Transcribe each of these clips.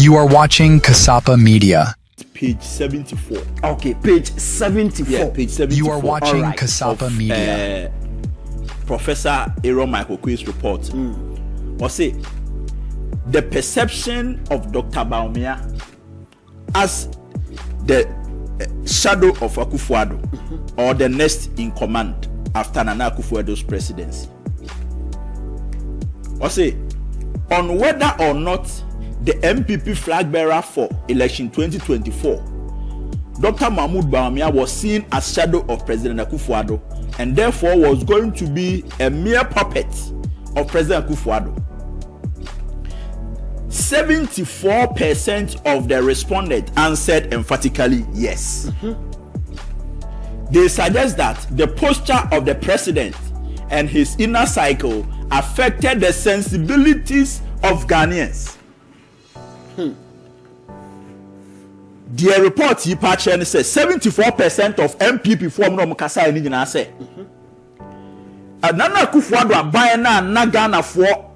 You are watching Kasapa Media. Page 74. Okay, page 74. Yeah, page 74. You are watching Alright. Kasapa Media. Professor Aaron Michael Oquaye's report. Or say the perception of Dr. Bawumia as the shadow of Akufo-Addo or the next in command after Nana Akufo-Addo's presidency. Or say on whether or not the MPP flag bearer for election 2024, Dr. Mahmoud Bawumia was seen as shadow of President Akufo-Addo and therefore was going to be a mere puppet of President Akufo-Addo. 74% of the respondents answered emphatically yes. They suggest that the posture of the president and his inner cycle affected the sensibilities of Ghanaians. The report he patched says 74% of MPP form no mukasa ni nyina say. Nana Akufo-Addo aban na Ghana for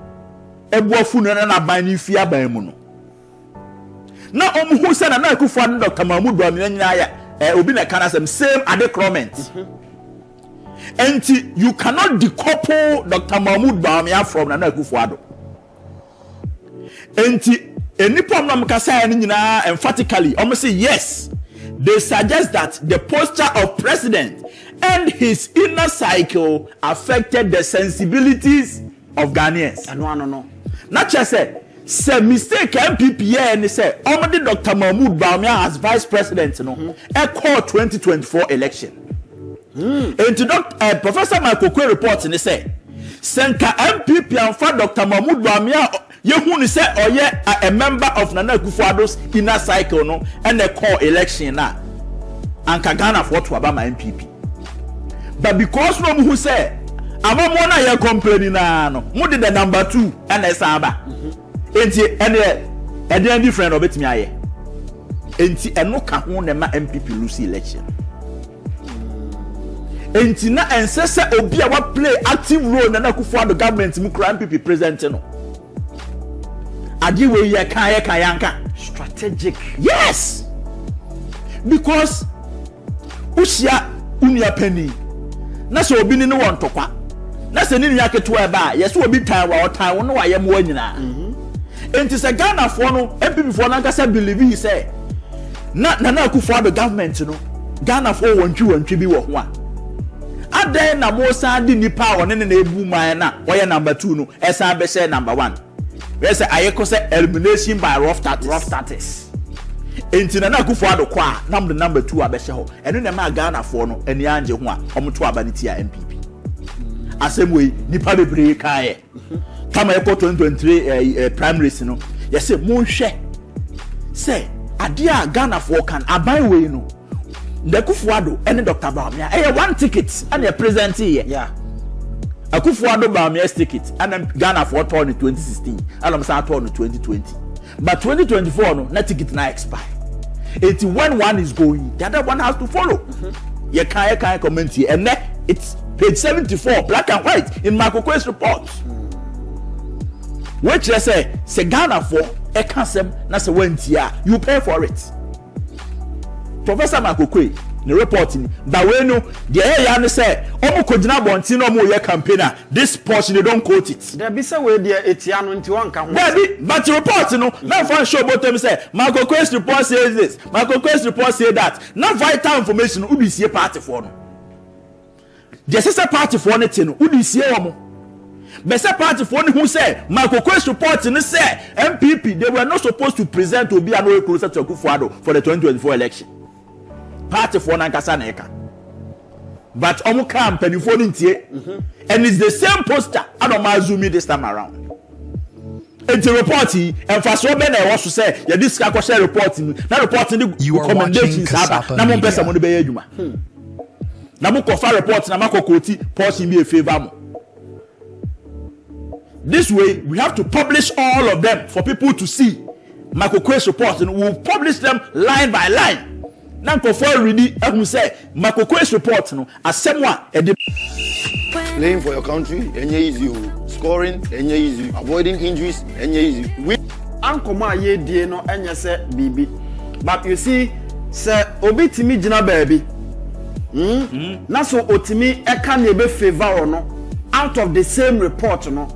ebuafu na aban ni fi aban mu no. Na omuhu say Nana Akufo-Addo Dr. Mahmoud Bawumia nyina ya obi na kana same adequate. And you cannot decouple Dr. Mahmoud Bawumia from Nana Akufo-Addo. And any problem emphatically, almost say yes. They suggest that the posture of president and his inner cycle affected the sensibilities of Ghanaians. No. Not just say mistake MPP and say already Dr. Mahmoud Bawumia as vice president, call 2024 election. And to Professor Michael Oquaye reports and they say Senka MPP and for Dr. Mahmoud Bawumia you say oh yeah a member of Nana Akufo-Addo's inner cycle no and they call election na and Ghana for to about my MPP. But because no who say I'm na ya complaining na no mo did the number 2 and esaba. Enti and different of it me aye. Enti eno ka ho na ma MPP lose election. Enti na ensese obi a wa play active role na Akufo-Addo government mu kra MPP president no. Agiwe ye kayanka Strategic. yes, because usia unia penny na so obi ni won tokwa na se ni nya keto e ba yes obi tan wa otan won wa ye mo anyina enti se Ghana for no MPP for na nkasa believe he say na Akufo-Addo government no Ghana for wantwi bi wo ho a adan na mo sa di nipa won ne na ebu man na wo ye number 2 no esa be say number 1. Yes, I say elimination by rough status. Enti Nana Akufo-Addo kwa number 2 abehye ho. Eno na ma Ghana for no ani anje ho a omoto abaniti a MPP. Asemwe nipa bebre kae. Kama e 2023 primaries no. Yes, monhwe. Say ade a Ghana for kan aban we no. Akufo-Addo and Dr. Bawumia. One ticket and a present here. Yeah. Akufo-Addo Bawumia's ticket and then Ghana for turn in 2016 and I'm saying turn in 2020 but 2024 no na ticket na expire. It's when one is going the other one has to follow. You can't comment here and then it's page 74 black and white in Michael Oquaye's report which they say Ghana for a cancel na say when you pay for it. Professor Michael Oquaye the reporting but when no the area no say omo kogina bonti no mo ye campaigner this portion they don't quote it There be say we there etia no nti wan ka ho. but the report no na fan show bottom say Michael Oquaye's report says this, Michael Oquaye's report say that na vital information who be see party for no the sister party for no tin who be see omo but say party for no who say Michael Oquaye's report no say MPP they were not supposed to present to be an oil closer to Akufo-Addo for the 2024 election. Party for Nankasa Neka. But Omu Camp and and it's the same poster. I don't mind zooming this time around. It's a reporting and for so many I want to say, yeah, this share reporting, not reporting the recommendations. Namu pesa mo be yeduma. Namu kofa report, namu koti portion be a favor. This way, we have to publish all of them for people to see. Michael Oquaye's report and we'll publish them line by line. Now, for really, I will say, Michael Oquaye's report, as someone playing for your country, easy. Scoring, easy. Avoiding injuries, easy. ankomo aye die no enye se bibi. But you see, say obi timi gina baby. Na so otimi eka na ebe favor no out of the same report no.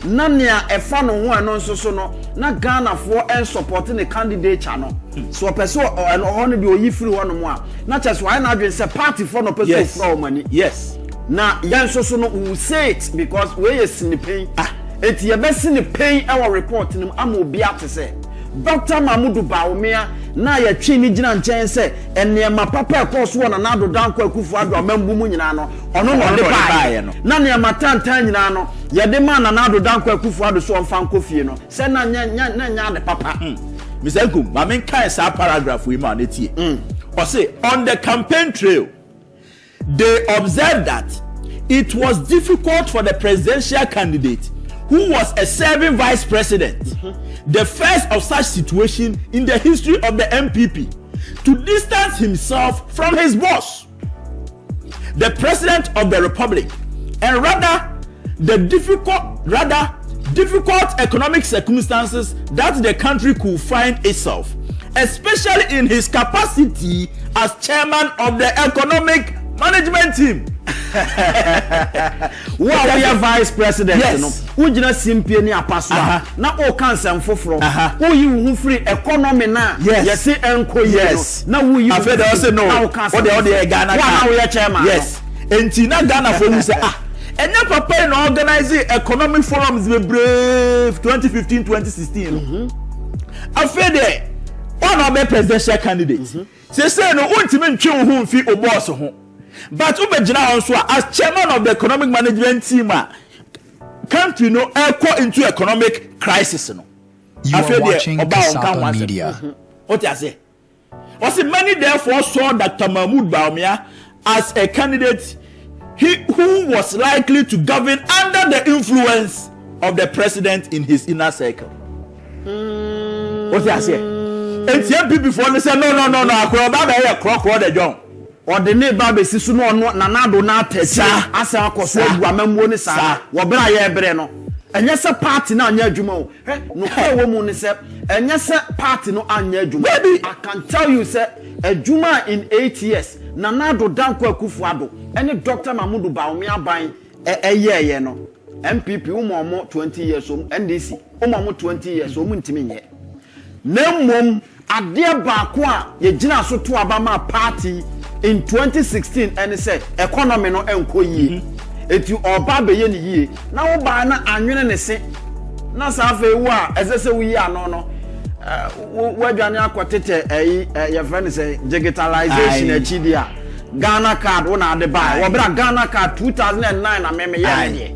Na nea efa no ho ano nso so no na Ghana for en supporting the candidate no. So person ho no bi oyi free ho no mo a. Na chese why na adwen say party for no person from money. Yes. Na yan so no we say it because we is in the pain. Eti ye be sin the pain our report no am obi ate say Dr. Mahmoud Bawumia na ye twi ni gina nchen say enema papa ekos wo na nado danko akufu ado amambu mu nyina no ono no de bae no na ne matantan nyina no ye de ma na nado danko akufu ado so mfa nkofie no say na nya de papa Mr. Nkum ma men kan sa paragraph we ma na tie or say on the campaign trail they observed that it was difficult for the presidential candidate who was a serving vice president, the first of such situation in the history of the MPP, to distance himself from his boss, the president of the republic, and rather difficult economic circumstances that the country could find itself, especially in his capacity as chairman of the economic management team. We are vice president no who gina simpie ni apaswa na o cancel foforo who you who free economy na yes enko yi no na who you after they say no what the Ghana now we chairman yes enti na Ghana for who say enye papa no organize economic forums be brave 2015-2016 after there one of the presidential candidates say no untimi ntwe ho mfi o boss ho. But Ubejina also as chairman of the economic management team, country no echo into economic crisis. No. You are watching Kasapa Media. What I say? Was it many therefore saw Dr. Mahmoud Bawumia as a candidate who was likely to govern under the influence of the president in his inner circle? What I say? And some people before say no. I could have a crock the John. Or the neighbor be sisu no nanado na techa asa akoso aguamamwo ni sa wo bra ye bre no enye se party na anya adwuma o no kwa wo mu ni se enye se party no anya adwuma I can tell you say adwuma in 8 years nanado danko akufu ado ene Dr. Mahmoud Bawumia ban ye no MPP umo 20 years NDC umo 20 years ntimi nye na mmom ade ba ko a ye gina so to abama party in 2016 and said economy no enko yie eti oba be ye ni yie na wo ba na anwene ne se na sa fe wo a esese wo yie ano no wo adwane akotete ye friend say digitalization achidi a Ghana card wo na ade ba wo bra Ghana card 2009 na meme ye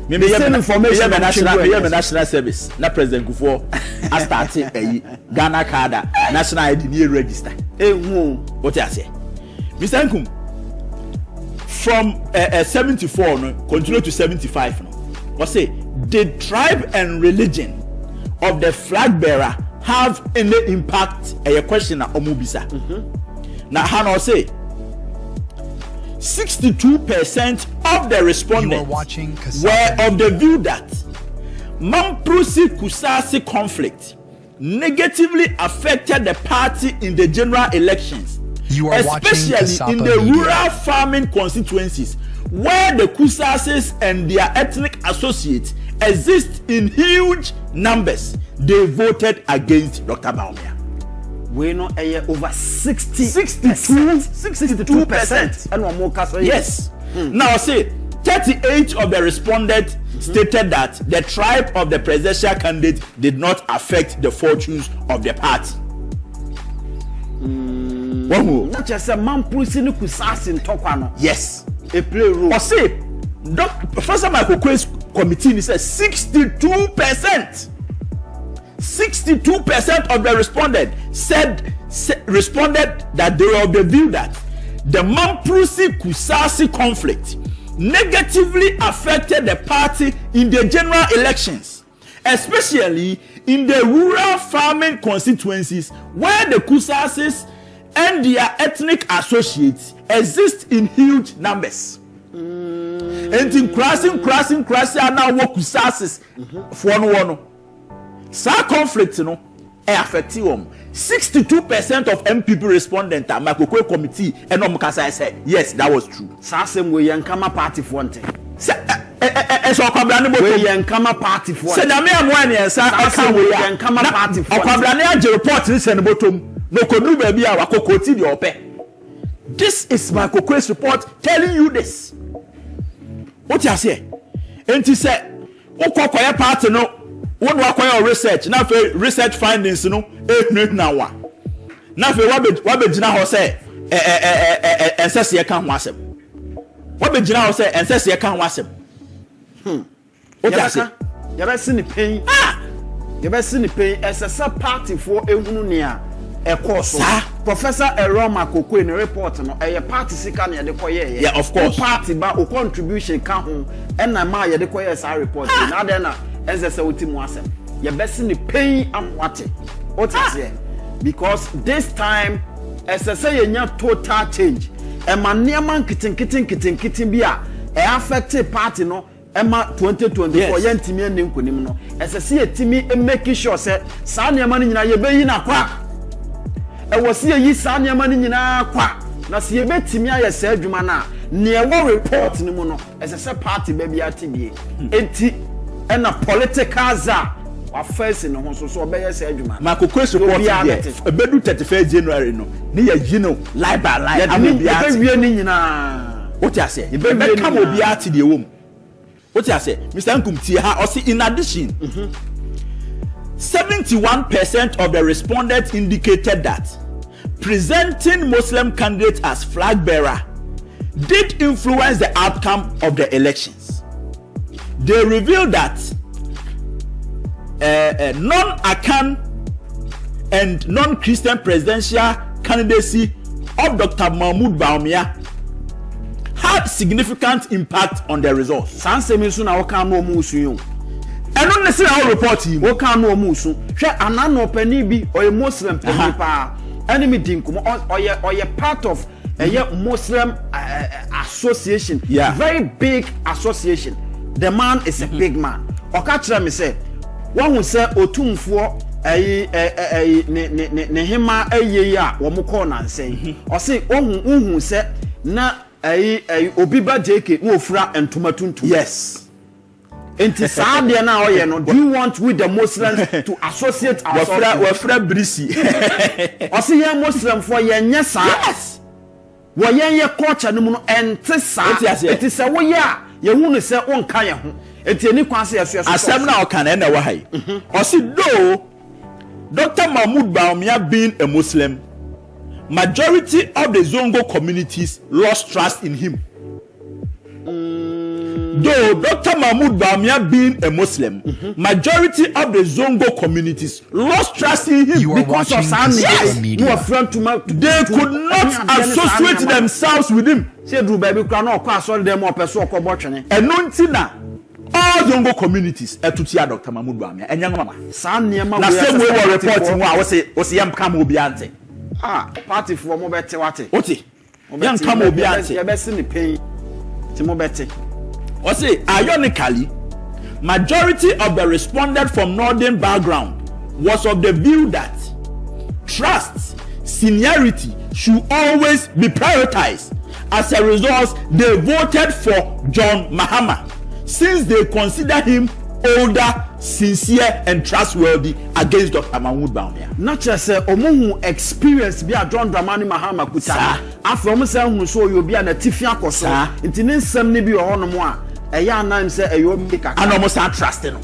ne me information national service na president Kufuor a starting Ghana card national ID ni register what I say Mr. Nkum, from 74 no, continue to 75 no. What say the tribe and religion of the flag bearer have any impact? A question na omubisa. Now Hano say 62% of the respondents were of the view that Mamprusi Kusasi conflict negatively affected the party in the general elections. Especially in the rural farming constituencies where the Kusasis and their ethnic associates exist in huge numbers, they voted against Dr. Bawumia. We know over 62%. And one more case. Yes. Now say 38 of the respondents stated that the tribe of the presidential candidate did not affect the fortunes of the party. Not just a man pushing the Kusasi in Tokwano. Yes. A play role. Or say, Professor Michael Oquaye's committee says 62%. 62% of the respondents responded that they were of the view that the Mamprusi-Kusasi conflict negatively affected the party in the general elections, especially in the rural farming constituencies where the Kusasis and their ethnic associates exist in huge numbers. And in crossing are now what Kusasis for no. Sa conflict no affect them. 62% of MPP respondents at Makokwe committee and Omkasa said yes, that was true. Sasem we yankama party fonte. So Okwabrane we yankama party fonte. Se na me amwani ensa aka we yankama party fonte. Okwabrane age report ni se ne botom. No kodu ba bia wakokoti de ope. This is Makokwe's report telling you this. What you say? Enti se okokoye party no won wakoye research na fe research findings no na wa na fe wa be gina ho say ensese ka ho asem wa be gina ho say ensese ka ho asem o ta se ya be si ni pain ya be si ni pain esese party for ehunu ne a ekoso Professor Eroma Kokwe in report no a party sika na de koye yeah of course party ba o contribution ka ho and na ma ye de koye sa report na de na esese otimu asem ya be si ni pain amwate what is here because this time esese ye nya total change e ma niam kitten bi a e affect party no ema 2024 ye ntimi ene nkonim no esese ye timi make sure say sa niam no nyina ye be yi na kwa e wo se yi sa niam no nyina kwa na se ye betimi aye sa adwuma na ne e wo report ni mu no esese party be bia tibie enti ena political za wa face no ho so obeye sa adwuma Makokwe's report here ebedu 31 January no ne ya yi no live by live am bia wie ni nyina what you say be come obi ati de wom what you say Mr. Nkumti ha o in addition 71% of the respondents indicated that presenting Muslim candidates as flag bearer did influence the outcome of the elections. They revealed that non-Akan and non-Christian presidential candidacy of Dr. Mahmoud Bawumia had significant impact on the results. Sansemisu na waka no musu yo. Eno nese na report yi waka no musu. Hwe anano pani bi oye Muslim pani pa. Enemy dinkumo oye part of a Muslim association. Yeah. Very big association. The man is a big man. Oka kire me say one who say otumfo ne hema aye a wo mo call na nsen. O say ohun say na obi ba JK no ofura entoma tuntum. Yes. Enti saa de na oye no do you want with the Muslims to associate ourselves? We fra brisi. O say ye Muslim for ye nya saa. Yes. Wo ye culture no mu no ente saa. Enti say wo ye a ye hu no say won kan ye ho. Enti eni kwan say yeso asem na o kan na wa hai. O say though Dr. Mahmoud Bawumia being a Muslim, majority of the Zongo communities lost trust in him. Though Dr. Mahmoud Bawumia being a Muslim, majority of the Zongo communities lost trust in him you because of Casato Media. They could not associate themselves with him. Say do baby kra na okwa asori dem opeso okobo twene. Eno ntina all Zongo communities etutia Dr. Mahmoud Bawumia enya mama. Sa niema Na same way we report mu a wo say yam kam obi ante. Party for mo bete wate. Oti. Yam kam obi ante. Ye be se ni pain. Ti mo bete. O say ironically, majority of the respondents from northern background was of the view that trust, seniority should always be prioritized. As a result, they voted for John Mahama since they consider him older, sincere and trustworthy against Dr. Mahmoud Bawumia. Not just omuhu experience bi a John Dramani Mahama kuta. Afro mo say hu so yo bi a na tifia koso. Nti ne nsam ne bi o hono mo a eya nan say eyo mi kaka. And almost trust no.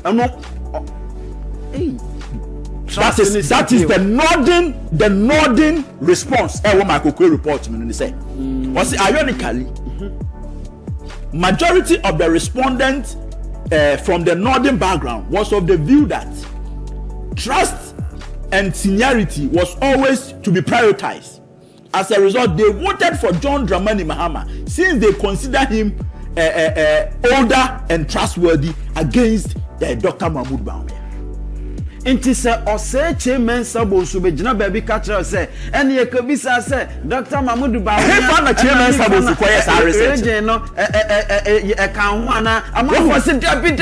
That is the northern response. What my Oquaye report me say. Was ironically, majority of the respondents from the northern background was of the view that trust and seniority was always to be prioritized. As a result, they voted for John Dramani Mahama since they consider him older and trustworthy against Dr. Mahmoud Bawumia. Inti se ose chairman sabo so be gina baby catch say ene ye kabisa say Dr. Mahmoud Bawumia he fa na chairman sabo so koye sa research no kan ho ana amafo se dabi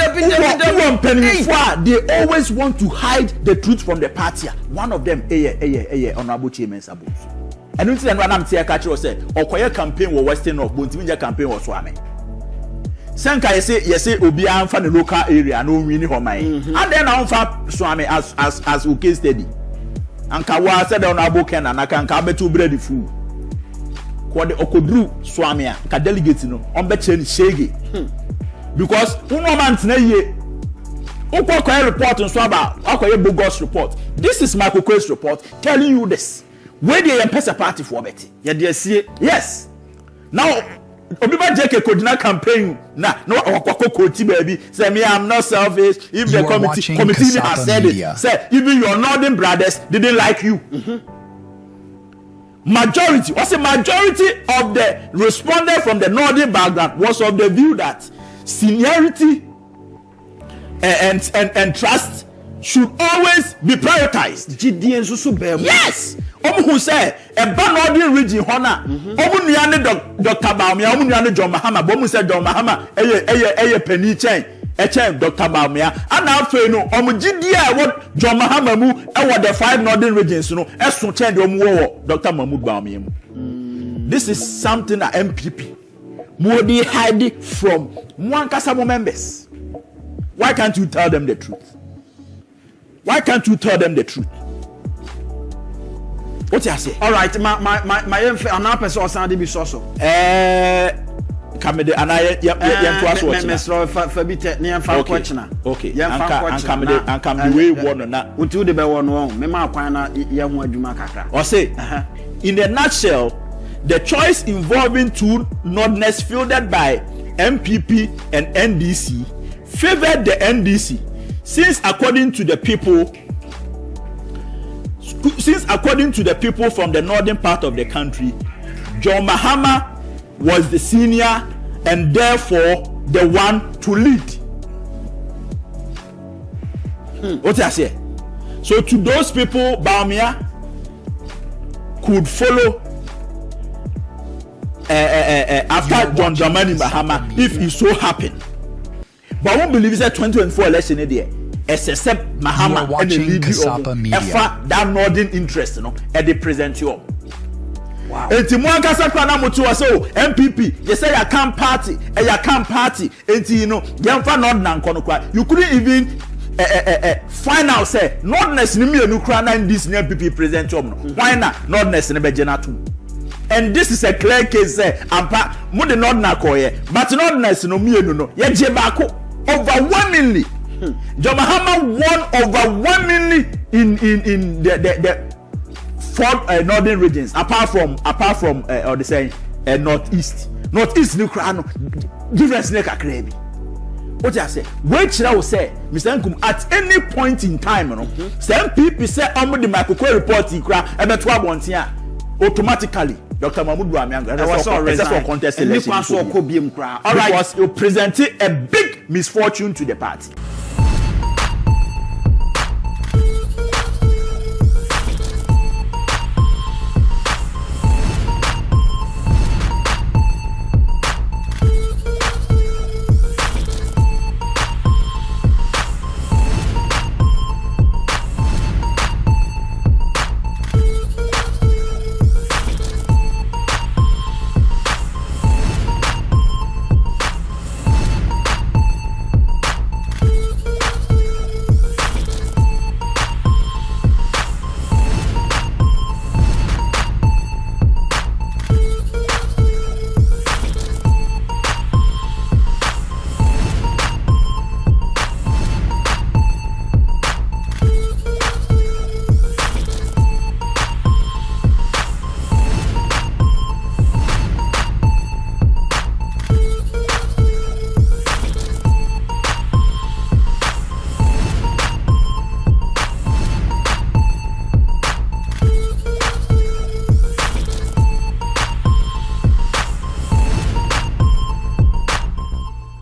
they always want to hide the truth from the party. One of them honorable chairman sabo and until then am tie catch say Oquaye campaign wo Western of Bontiminja campaign wo so ame Senka yese obi amfa the local area no wini homan and then amfa swame as okay steady anka wa said honorable Ken and anka betu bread food ko de okodru swame a ka delegate no on be che ni shege because uno man na ye Oquaye report nso aba Oquaye bogus report. This is Michael Quay's report telling you this where they empesa party for beti ya de sie yes now Obiba JK Kodina campaign no Okwakoko baby say me I'm not selfish if the committee has said it say even your northern brothers didn't like you majority of the respondents from the northern background was of the view that seniority and trust should always be prioritized. Yes. Who say a Northern region hona. Nua Dr. Bawumia, nua John Mahama. Bomu say John Mahama. Penny chain. Dr. Bawumia. And now for no. GDA what John Mahama mu. The 5 northern regions no. Esu chain Dr. Mahmoud Bawumia. This is something that MPP Modi hide from one Kasamo members. Why can't you tell them the truth? Why can't you tell them the truth? What you say? All right, my an person or something be so. Kamede anaye to us Mr. Fabite near fan question. Okay. And come way one na. Until the be one. Me ma kwan na ye ho adwuma kakra. Or say in a nutshell, the choice involving two Northerners fielded by MPP and NDC favored the NDC since according to the people from the northern part of the country, John Mahama was the senior and therefore the one to lead. What I say? So to those people, Bawumia could follow after John Dramani Mahama if it so happened. But I won't believe it's a 2024 election there. Except Mahama and the leader of that northern interest, at the present you. Wow. And Timuanka Sakana Mutua so MPP, you say you can't party, and you can't party, and you know, you couldn't even find out say Northerners in Ukraine and this MPP present you. Why not Northerners in Bejenatu? And this is a clear case say ampa mo the Northern koye, but Northerners no me no ye jebako overwhelmingly. John Mahama won overwhelmingly in the 4 northern regions apart from or the saying northeast Ukraine difference ne kakra bi. What you say? Which I will say, Mr. Nkum, at any point in time, some people say I'm the Michael Quay report automatically Dr. Mahmoud Bawumia for contest election. All right, you presented a big misfortune to the party.